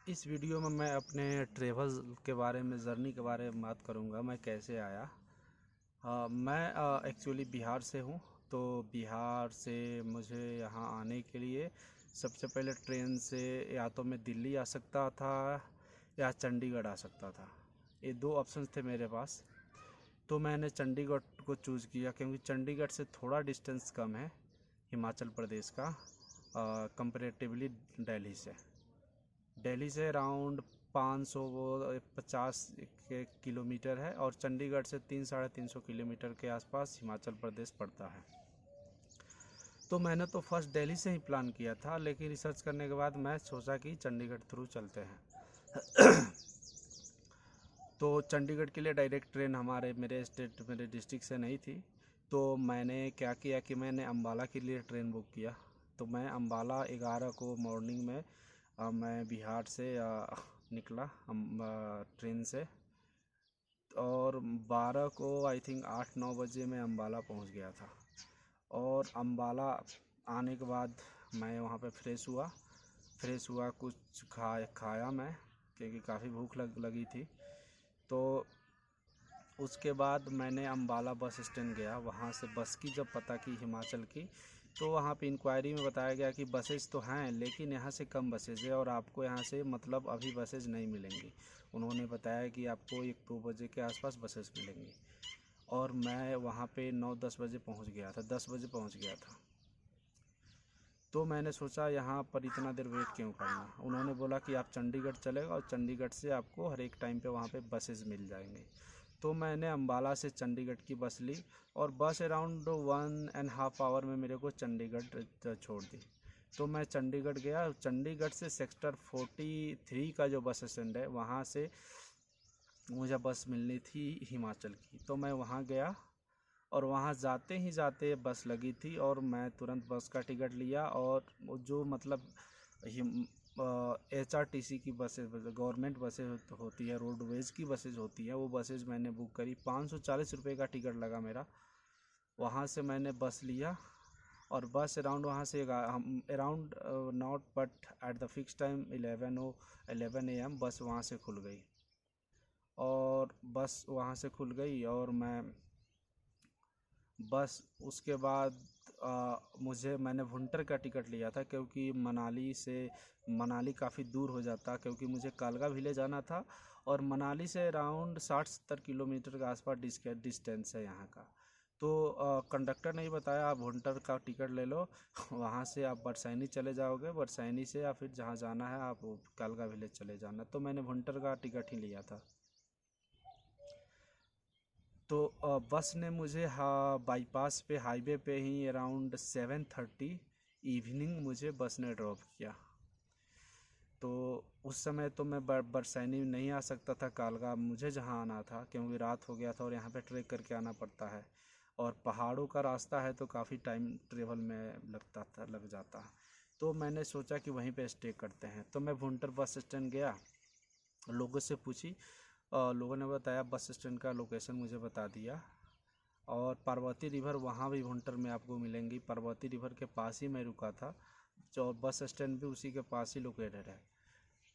इस वीडियो में मैं अपने ट्रेवल के बारे में, जर्नी के बारे में बात करूंगा। मैं कैसे आया। मैं एक्चुअली बिहार से हूं। तो बिहार से मुझे यहाँ आने के लिए सबसे पहले ट्रेन से या तो मैं दिल्ली आ सकता था या चंडीगढ़ आ सकता था। ये दो ऑप्शंस थे मेरे पास। तो मैंने चंडीगढ़ को चूज़ किया क्योंकि चंडीगढ़ से थोड़ा डिस्टेंस कम है हिमाचल प्रदेश का, कंपैरेटिवली दिल्ली से अराउंड 550 किलोमीटर है और चंडीगढ़ से 300-350 किलोमीटर के आसपास हिमाचल प्रदेश पड़ता है। तो मैंने तो फर्स्ट दिल्ली से ही प्लान किया था, लेकिन रिसर्च करने के बाद मैं सोचा कि चंडीगढ़ थ्रू चलते हैं। तो चंडीगढ़ के लिए डायरेक्ट ट्रेन मेरे डिस्ट्रिक्ट से नहीं थी। तो मैंने क्या किया कि मैंने अम्बाला के लिए ट्रेन बुक किया। तो मैं अम्बाला 11 को मॉर्निंग में मैं बिहार से निकला ट्रेन से, और 12 को आई थिंक 8-9 बजे मैं अम्बाला पहुंच गया था। और अम्बाला आने के बाद मैं वहां पे फ्रेश हुआ, कुछ खाया मैं, क्योंकि काफ़ी भूख लगी थी। तो उसके बाद मैंने अम्बाला बस स्टैंड गया। वहाँ से बस की जब पता की हिमाचल की, तो वहाँ पे इंक्वायरी में बताया गया कि बसेज तो हैं लेकिन यहाँ से कम बसेज है और आपको यहाँ से मतलब अभी बसेज नहीं मिलेंगी। उन्होंने बताया कि आपको 1-2 बजे के आसपास बसेज मिलेंगी। और मैं वहाँ पे 9-10 बजे पहुँच गया था, 10 बजे पहुँच गया था। तो मैंने सोचा यहाँ पर इतना देर वेट क्यों करना। उन्होंने बोला कि आप चंडीगढ़ चलेगा और चंडीगढ़ से आपको हर एक टाइम पे वहाँ पे बसेज मिल जाएंगे। तो मैंने अम्बाला से चंडीगढ़ की बस ली और बस अराउंड 1.5 आवर में मेरे को चंडीगढ़ छोड़ दी। तो मैं चंडीगढ़ गया। चंडीगढ़ से सेक्टर 43 का जो बस स्टैंड है, वहाँ से मुझे बस मिलनी थी हिमाचल की। तो मैं वहाँ गया और वहाँ जाते बस लगी थी और मैं तुरंत बस का टिकट लिया। और जो मतलब HRTC की बसेज, गवर्नमेंट बसेज होती है, रोडवेज की बसेज होती है, वो बसेज मैंने बुक करी। 540 रुपये का टिकट लगा मेरा। वहाँ से मैंने बस लिया और बस अराउंड वहाँ से around not but at the fix time 11 AM बस वहाँ से खुल गई। और बस वहाँ से खुल गई और मैं बस उसके बाद मैंने भुंटर का टिकट लिया था, क्योंकि मनाली काफ़ी दूर हो जाता, क्योंकि मुझे कालका विलेज जाना था और मनाली से अराउंड 60-70 किलोमीटर के आसपास डिस्टेंस है यहाँ का। तो कंडक्टर ने ही बताया आप भुंटर का टिकट ले लो, वहाँ से आप बरसानी चले जाओगे, बरसानी से या फिर जहाँ जाना है आप कालका विलेज चले जाना। तो मैंने भुंटर का टिकट ही लिया था। तो बस ने मुझे बाईपास पे, हाईवे पे ही अराउंड 7:30 इवनिंग मुझे बस ने ड्रॉप किया। तो उस समय तो मैं बरसानी नहीं आ सकता था कालका, मुझे जहाँ आना था, क्योंकि रात हो गया था और यहाँ पे ट्रेक करके आना पड़ता है और पहाड़ों का रास्ता है तो काफ़ी टाइम ट्रेवल में लग जाता। तो मैंने सोचा कि वहीं पे स्टे करते हैं। तो मैं भुंटर बस स्टैंड गया, लोगों से पूछी, लोगों ने बताया, बस स्टैंड का लोकेशन मुझे बता दिया। और पार्वती रिवर वहाँ भी भुंटर में आपको मिलेंगी। पार्वती रिवर के पास ही मैं रुका था, जो बस स्टैंड भी उसी के पास ही लोकेटेड है।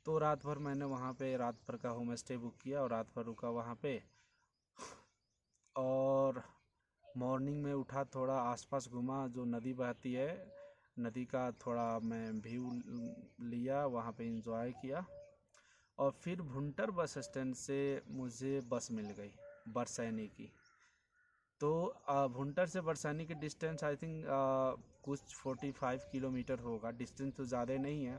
तो रात भर मैंने वहाँ पे रात भर का होम स्टे बुक किया और रात भर रुका वहाँ पे। और मॉर्निंग में उठा, थोड़ा आसपास घूमा, जो नदी बहती है, नदी का थोड़ा मैं व्यू लिया, वहाँ पे एंजॉय किया। और फिर भुंटर बस स्टैंड से मुझे बस मिल गई बरसैनी की। तो भुंटर से बरसानी की डिस्टेंस आई थिंक कुछ 45 किलोमीटर होगा। डिस्टेंस तो ज़्यादा नहीं है।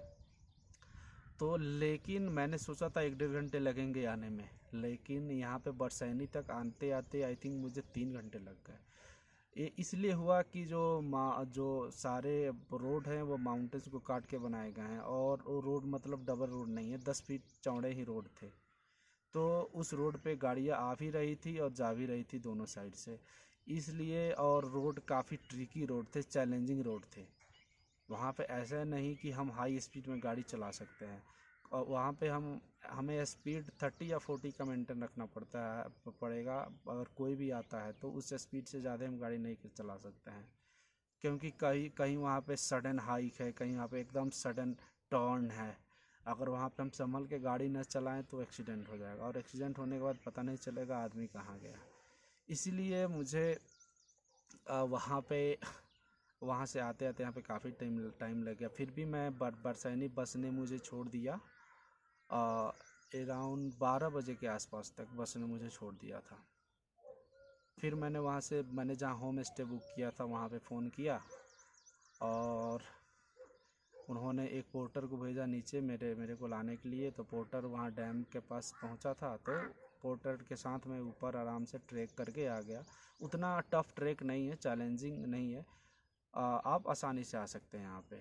तो लेकिन मैंने सोचा था 1-1.5 घंटे लगेंगे आने में, लेकिन यहाँ पे बरसैनी तक आते आते आई थिंक मुझे 3 घंटे लग गए। ये इसलिए हुआ कि जो सारे रोड हैं वो माउंटेन्स को काट के बनाए गए हैं, और वो रोड मतलब डबल रोड नहीं है, 10 फीट चौड़े ही रोड थे। तो उस रोड पे गाड़ियाँ आ भी रही थी और जा भी रही थी दोनों साइड से, इसलिए। और रोड काफ़ी ट्रिकी रोड थे, चैलेंजिंग रोड थे। वहाँ पे ऐसा नहीं कि हम हाई स्पीड में गाड़ी चला सकते हैं, और वहाँ पे हमें स्पीड 30 या 40 का मेंटेन रखना पड़ेगा। अगर कोई भी आता है तो उस स्पीड से ज़्यादा हम गाड़ी नहीं चला सकते हैं, क्योंकि कहीं कहीं वहाँ पे सडन हाइक है, कहीं वहाँ पे एकदम सडन टर्न है। अगर वहाँ पे हम संभल के गाड़ी न चलाएं तो एक्सीडेंट हो जाएगा, और एक्सीडेंट होने के बाद पता नहीं चलेगा आदमी कहाँ गया। इसीलिए मुझे वहाँ से आते आते यहाँ पे काफ़ी टाइम लग गया। फिर भी मैं बरसैनी बस ने मुझे छोड़ दिया, अराउंड 12 बजे के आसपास तक बस ने मुझे छोड़ दिया था। फिर मैंने जहाँ होम स्टे बुक किया था वहाँ पे फ़ोन किया, और उन्होंने एक पोर्टर को भेजा नीचे मेरे को लाने के लिए। तो पोर्टर वहाँ डैम के पास पहुँचा था, तो पोर्टर के साथ मैं ऊपर आराम से ट्रैक करके आ गया। उतना टफ ट्रैक नहीं है, चैलेंजिंग नहीं है, आप आसानी से आ सकते हैं यहाँ पे।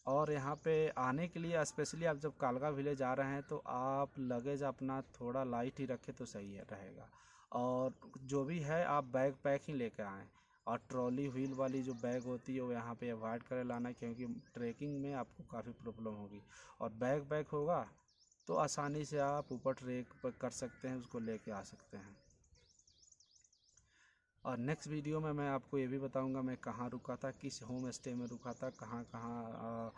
और यहाँ पे आने के लिए स्पेशली आप जब कालका विलेज आ रहे हैं तो आप लगेज अपना थोड़ा लाइट ही रखें तो सही रहेगा। और जो भी है आप बैग पैक ही लेकर आएँ, और ट्रॉली व्हील वाली जो बैग होती है वो यहाँ पे अवॉइड कर लाना, क्योंकि ट्रैकिंग में आपको काफ़ी प्रॉब्लम होगी। और बैग पैक होगा तो आसानी से आप ऊपर ट्रैक कर सकते हैं, उसको लेके आ सकते हैं। और नेक्स्ट वीडियो में मैं आपको ये भी बताऊंगा मैं कहाँ रुका था, किस होम स्टे में रुका था, कहाँ कहाँ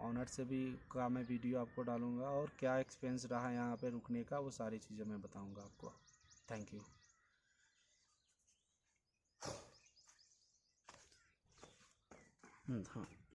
ऑनर से भी का मैं वीडियो आपको डालूंगा, और क्या एक्सपीरियंस रहा यहाँ पे रुकने का, वो सारी चीज़ें मैं बताऊंगा आपको। Thank you. हाँ।